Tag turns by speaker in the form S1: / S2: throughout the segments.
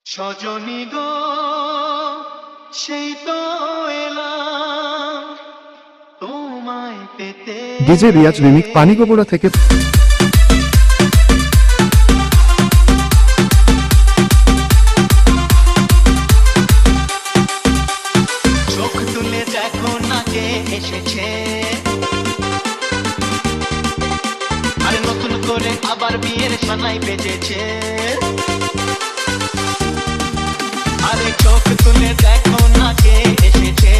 S1: সজনী গো সেই তো এলাম তোমায় পেতে।
S2: ডিজে রিয়াজ রিমিক্স পানিগোবরা থেকে।
S1: চোখ তুলে দেখো না কে এসেছে, আরে নতুন করে আবার বিয়ের সানাই বেজেছে। আরে চোখ তুলে দেখো না কে এসেছে,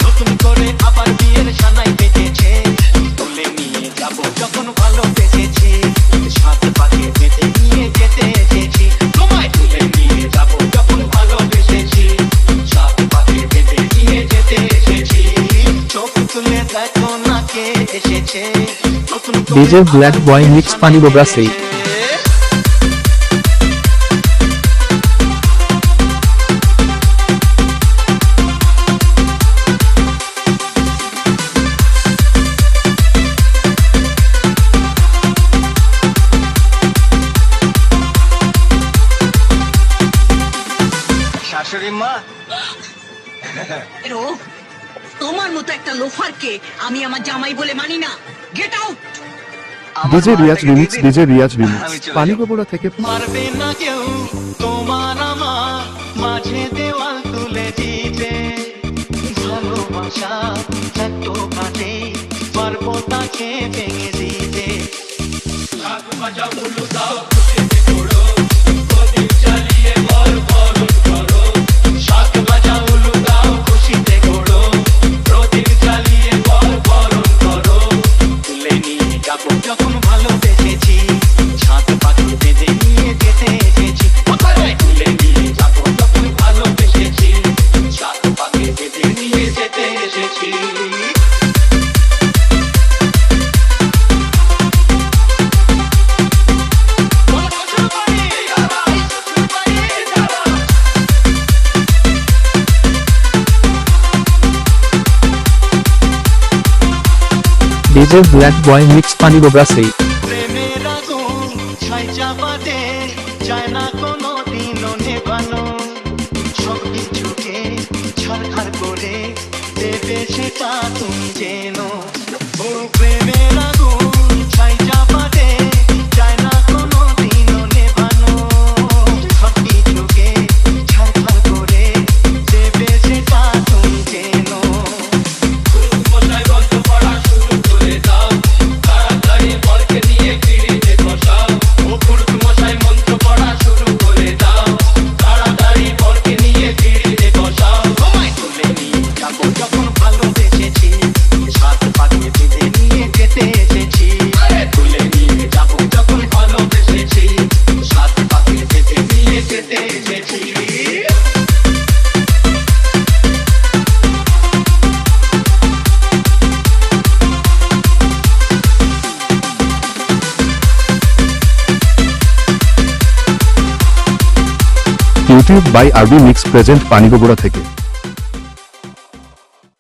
S1: নতুন করে আবার বিয়ের সানাই বেজেছে। তুলে নিয়ে যাবো যখন ভালোবেসেছি, সাত পাকে বেঁধে নিয়ে যেতে এসেছি। তোমায় তুলে নিয়ে যাবো যখন ভালোবেসেছি, সাত পাকে বেঁধে নিয়ে যেতে এসেছি। চোখ তুলে দেখো না কে এসেছে, নতুন
S2: ডিজে ব্ল্যাক বয় মিক্স পানিগোবরা সেই।
S1: শাশুড়ি মা,
S3: তোমার মতো একটা লোফারকে আমি আমার জামাই বলে মানি না। Get out.
S2: DJ Riyaz remix, DJ Riyaz remix Panigobra থেকে।
S1: মারবে না কেউ তোমার আমার মাঝে দেওয়াল তুলে দিতে, ভালোবাসা এত কাটে পারবো তাকে ভেঙে দিতে। যখন ভালোবেসেছি, সাত পাখি বেঁধে নিয়ে যেতে এসেছি। তুলে নিয়ে যাবো যখন ভালোবেসেছি, সাত পাখি বেঁধে নিয়ে যেতে এসেছি।
S2: ডিজে ব্ল্যাক বয় মিক্স পানিগোবরা সেই।
S1: প্রেমের আগুন ছাই চাপাতে চায় না কোনো দিনও নেভানো, সব কিছুকে ছারখার করে দেবে সেটা তুমি যেন। ও প্রেমের আগুন ছাই চাপাতে চায় না কোনো দিনও নেভানো, সব কিছুকে ছারখার করে দেবে সেটা তুমি যেন। যখন ভালোবেসেছি, সাত পাখি বেঁধে নিয়ে যেতে এসেছি। তুলে নিয়ে যাবো যখন ভালোবেসেছি, সাত পাখি বেঁধে নিয়ে যেতে এসেছি।
S2: ইউটিউব বাই আরবি মিক্স প্রেজেন্ট পানিগোবরা থেকে।